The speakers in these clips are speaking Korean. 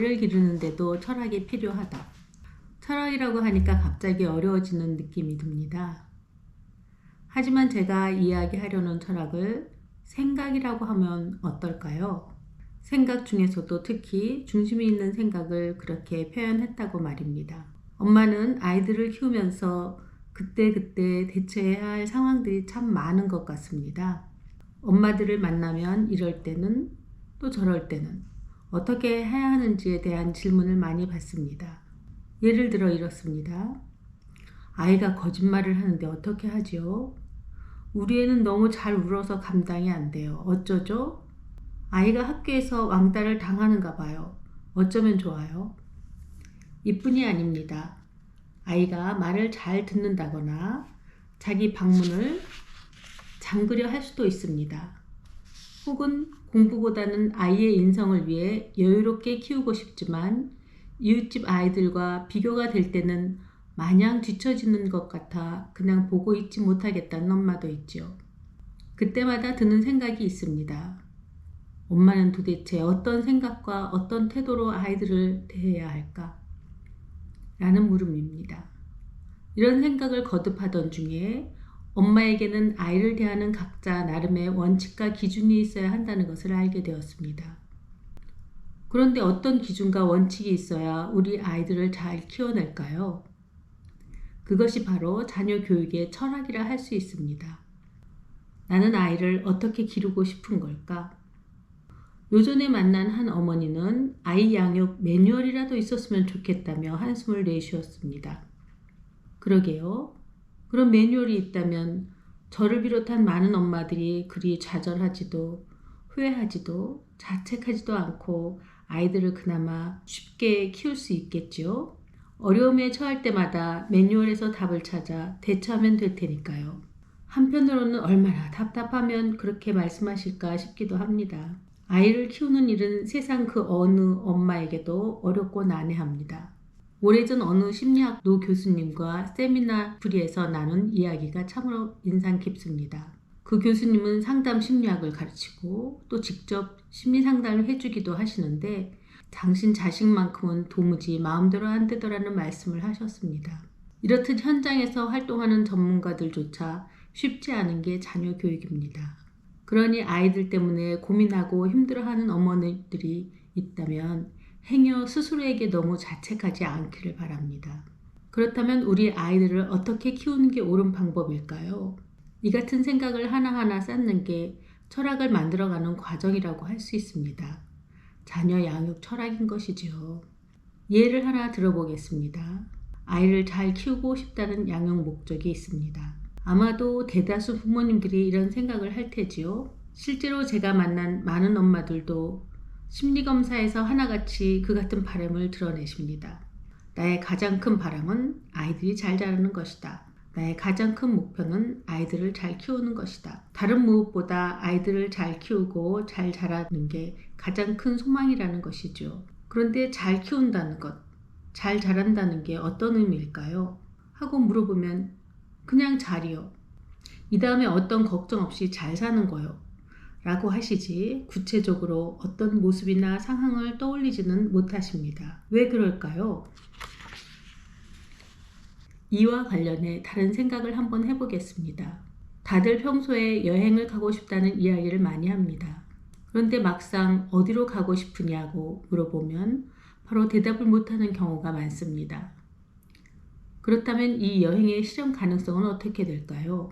아이를 기르는데도 철학이 필요하다. 철학이라고 하니까 갑자기 어려워지는 느낌이 듭니다. 하지만 제가 이야기하려는 철학을 생각이라고 하면 어떨까요? 생각 중에서도 특히 중심이 있는 생각을 그렇게 표현했다고 말입니다. 엄마는 아이들을 키우면서 그때그때 대처해야 할 상황들이 참 많은 것 같습니다. 엄마들을 만나면 이럴 때는 또 저럴 때는 어떻게 해야 하는지에 대한 질문을 많이 받습니다. 예를 들어 이렇습니다. 아이가 거짓말을 하는데 어떻게 하지요? 우리 애는 너무 잘 울어서 감당이 안 돼요. 어쩌죠? 아이가 학교에서 왕따를 당하는가 봐요. 어쩌면 좋아요? 이뿐이 아닙니다. 아이가 말을 잘 듣는다거나 자기 방문을 잠그려 할 수도 있습니다. 혹은 공부보다는 아이의 인성을 위해 여유롭게 키우고 싶지만 이웃집 아이들과 비교가 될 때는 마냥 뒤처지는 것 같아 그냥 보고 있지 못하겠다는 엄마도 있죠. 그때마다 드는 생각이 있습니다. 엄마는 도대체 어떤 생각과 어떤 태도로 아이들을 대해야 할까? 라는 물음입니다. 이런 생각을 거듭하던 중에 엄마에게는 아이를 대하는 각자 나름의 원칙과 기준이 있어야 한다는 것을 알게 되었습니다. 그런데 어떤 기준과 원칙이 있어야 우리 아이들을 잘 키워낼까요? 그것이 바로 자녀 교육의 철학이라 할 수 있습니다. 나는 아이를 어떻게 기르고 싶은 걸까? 요전에 만난 한 어머니는 아이 양육 매뉴얼이라도 있었으면 좋겠다며 한숨을 내쉬었습니다. 그러게요. 그런 매뉴얼이 있다면 저를 비롯한 많은 엄마들이 그리 좌절하지도 후회하지도 자책하지도 않고 아이들을 그나마 쉽게 키울 수 있겠지요. 어려움에 처할 때마다 매뉴얼에서 답을 찾아 대처하면 될 테니까요. 한편으로는 얼마나 답답하면 그렇게 말씀하실까 싶기도 합니다. 아이를 키우는 일은 세상 그 어느 엄마에게도 어렵고 난해합니다. 오래전 어느 심리학도 교수님과 세미나 부리에서 나눈 이야기가 참으로 인상 깊습니다. 그 교수님은 상담 심리학을 가르치고 또 직접 심리 상담을 해주기도 하시는데 당신 자식만큼은 도무지 마음대로 안 되더라는 말씀을 하셨습니다. 이렇듯 현장에서 활동하는 전문가들조차 쉽지 않은 게 자녀 교육입니다. 그러니 아이들 때문에 고민하고 힘들어하는 어머니들이 있다면 행여 스스로에게 너무 자책하지 않기를 바랍니다. 그렇다면 우리 아이들을 어떻게 키우는 게 옳은 방법일까요? 이 같은 생각을 하나하나 쌓는 게 철학을 만들어가는 과정이라고 할 수 있습니다. 자녀 양육 철학인 것이죠. 예를 하나 들어보겠습니다. 아이를 잘 키우고 싶다는 양육 목적이 있습니다. 아마도 대다수 부모님들이 이런 생각을 할 테지요. 실제로 제가 만난 많은 엄마들도 심리검사에서 하나같이 그 같은 바람을 드러내십니다. 나의 가장 큰 바람은 아이들이 잘 자라는 것이다. 나의 가장 큰 목표는 아이들을 잘 키우는 것이다. 다른 무엇보다 아이들을 잘 키우고 잘 자라는 게 가장 큰 소망이라는 것이죠. 그런데 잘 키운다는 것, 잘 자란다는 게 어떤 의미일까요? 하고 물어보면 그냥 잘이요. 이 다음에 어떤 걱정 없이 잘 사는 거요. 라고 하시지 구체적으로 어떤 모습이나 상황을 떠올리지는 못하십니다. 왜 그럴까요? 이와 관련해 다른 생각을 한번 해보겠습니다. 다들 평소에 여행을 가고 싶다는 이야기를 많이 합니다. 그런데 막상 어디로 가고 싶으냐고 물어보면 바로 대답을 못하는 경우가 많습니다. 그렇다면 이 여행의 실현 가능성은 어떻게 될까요?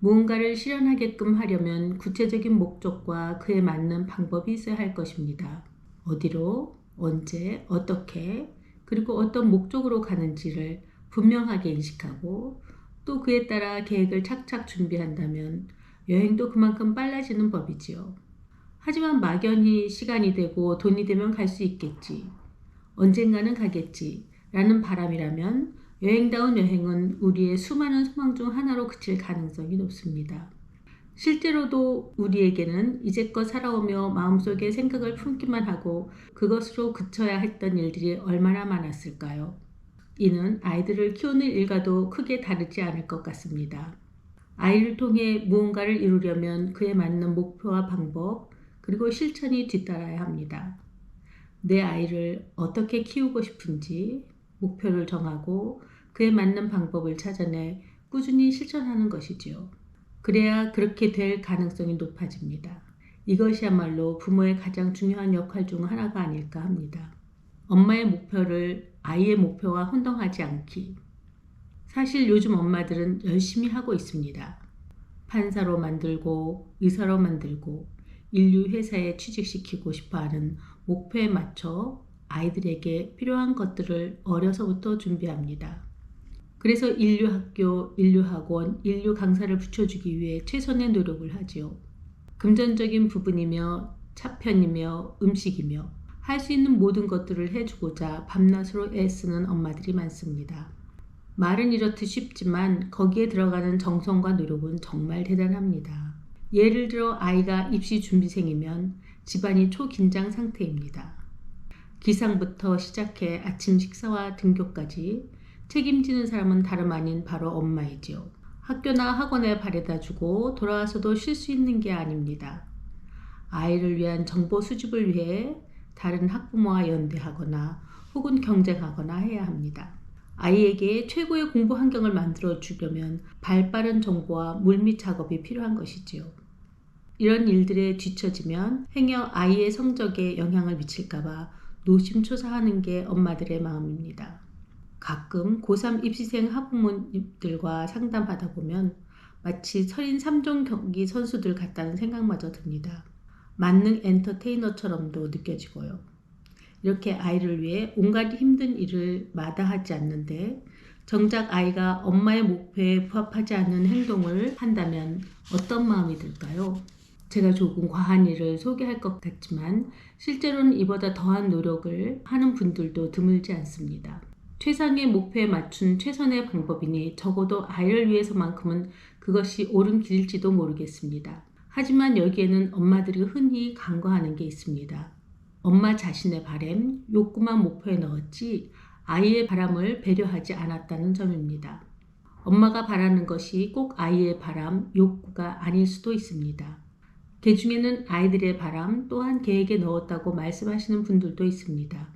무언가를 실현하게끔 하려면 구체적인 목적과 그에 맞는 방법이 있어야 할 것입니다. 어디로, 언제, 어떻게, 그리고 어떤 목적으로 가는지를 분명하게 인식하고 또 그에 따라 계획을 착착 준비한다면 여행도 그만큼 빨라지는 법이지요. 하지만 막연히 시간이 되고 돈이 되면 갈 수 있겠지, 언젠가는 가겠지 라는 바람이라면 여행다운 여행은 우리의 수많은 소망 중 하나로 그칠 가능성이 높습니다. 실제로도 우리에게는 이제껏 살아오며 마음속에 생각을 품기만 하고 그것으로 그쳐야 했던 일들이 얼마나 많았을까요? 이는 아이들을 키우는 일과도 크게 다르지 않을 것 같습니다. 아이를 통해 무언가를 이루려면 그에 맞는 목표와 방법, 그리고 실천이 뒤따라야 합니다. 내 아이를 어떻게 키우고 싶은지 목표를 정하고 그에 맞는 방법을 찾아내 꾸준히 실천하는 것이지요. 그래야 그렇게 될 가능성이 높아집니다. 이것이야말로 부모의 가장 중요한 역할 중 하나가 아닐까 합니다. 엄마의 목표를 아이의 목표와 혼동하지 않기. 사실 요즘 엄마들은 열심히 하고 있습니다. 판사로 만들고 의사로 만들고 인류 회사에 취직시키고 싶어하는 목표에 맞춰 아이들에게 필요한 것들을 어려서부터 준비합니다. 그래서 인류 학교, 인류 학원, 인류 강사를 붙여주기 위해 최선의 노력을 하지요. 금전적인 부분이며 차편이며 음식이며 할 수 있는 모든 것들을 해주고자 밤낮으로 애쓰는 엄마들이 많습니다. 말은 이렇듯 쉽지만 거기에 들어가는 정성과 노력은 정말 대단합니다. 예를 들어 아이가 입시 준비생이면 집안이 초긴장 상태입니다. 기상부터 시작해 아침 식사와 등교까지 책임지는 사람은 다름 아닌 바로 엄마이지요. 학교나 학원에 바래다주고 돌아와서도 쉴 수 있는 게 아닙니다. 아이를 위한 정보 수집을 위해 다른 학부모와 연대하거나 혹은 경쟁하거나 해야 합니다. 아이에게 최고의 공부 환경을 만들어 주려면 발빠른 정보와 물밑 작업이 필요한 것이지요. 이런 일들에 뒤처지면 행여 아이의 성적에 영향을 미칠까봐 노심초사하는 게 엄마들의 마음입니다. 가끔 고3 입시생 학부모님들과 상담하다 보면 마치 서린 3종 경기 선수들 같다는 생각마저 듭니다. 만능 엔터테이너처럼도 느껴지고요. 이렇게 아이를 위해 온갖 힘든 일을 마다하지 않는데 정작 아이가 엄마의 목표에 부합하지 않는 행동을 한다면 어떤 마음이 들까요? 제가 조금 과한 일을 소개할 것 같지만 실제로는 이보다 더한 노력을 하는 분들도 드물지 않습니다. 최상의 목표에 맞춘 최선의 방법이니 적어도 아이를 위해서만큼은 그것이 옳은 길일지도 모르겠습니다. 하지만 여기에는 엄마들이 흔히 간과하는 게 있습니다. 엄마 자신의 바람, 욕구만 목표에 넣었지 아이의 바람을 배려하지 않았다는 점입니다. 엄마가 바라는 것이 꼭 아이의 바람, 욕구가 아닐 수도 있습니다. 그 중에는 아이들의 바람 또한 계획에 넣었다고 말씀하시는 분들도 있습니다.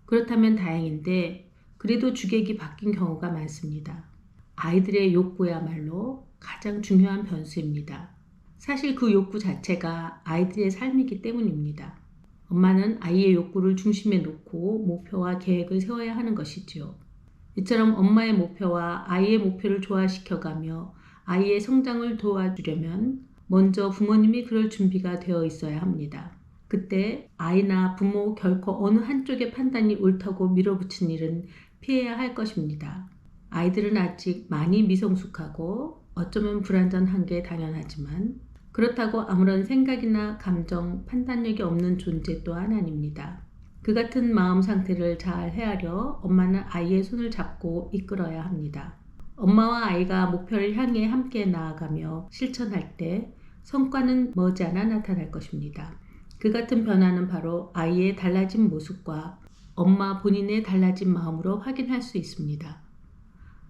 그렇다면 다행인데 그래도 주객이 바뀐 경우가 많습니다. 아이들의 욕구야말로 가장 중요한 변수입니다. 사실 그 욕구 자체가 아이들의 삶이기 때문입니다. 엄마는 아이의 욕구를 중심에 놓고 목표와 계획을 세워야 하는 것이지요. 이처럼 엄마의 목표와 아이의 목표를 조화시켜가며 아이의 성장을 도와주려면 먼저 부모님이 그럴 준비가 되어 있어야 합니다. 그때 아이나 부모 결코 어느 한쪽의 판단이 옳다고 밀어붙인 일은 피해야 할 것입니다. 아이들은 아직 많이 미성숙하고 어쩌면 불완전한 게 당연하지만 그렇다고 아무런 생각이나 감정, 판단력이 없는 존재 또한 아닙니다. 그 같은 마음 상태를 잘 헤아려 엄마는 아이의 손을 잡고 이끌어야 합니다. 엄마와 아이가 목표를 향해 함께 나아가며 실천할 때 성과는 머지않아 나타날 것입니다. 그 같은 변화는 바로 아이의 달라진 모습과 엄마 본인의 달라진 마음으로 확인할 수 있습니다.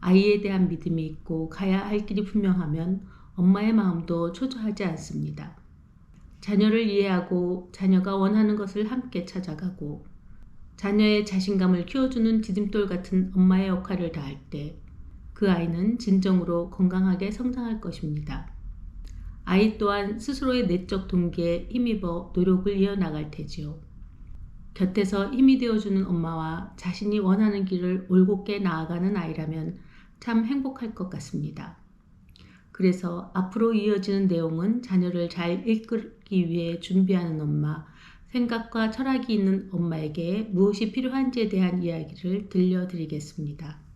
아이에 대한 믿음이 있고 가야 할 길이 분명하면 엄마의 마음도 초조하지 않습니다. 자녀를 이해하고 자녀가 원하는 것을 함께 찾아가고 자녀의 자신감을 키워주는 디딤돌 같은 엄마의 역할을 다할 때 그 아이는 진정으로 건강하게 성장할 것입니다. 아이 또한 스스로의 내적 동기에 힘입어 노력을 이어나갈 테지요. 곁에서 힘이 되어주는 엄마와 자신이 원하는 길을 올곧게 나아가는 아이라면 참 행복할 것 같습니다. 그래서 앞으로 이어지는 내용은 자녀를 잘 이끌기 위해 준비하는 엄마, 생각과 철학이 있는 엄마에게 무엇이 필요한지에 대한 이야기를 들려드리겠습니다.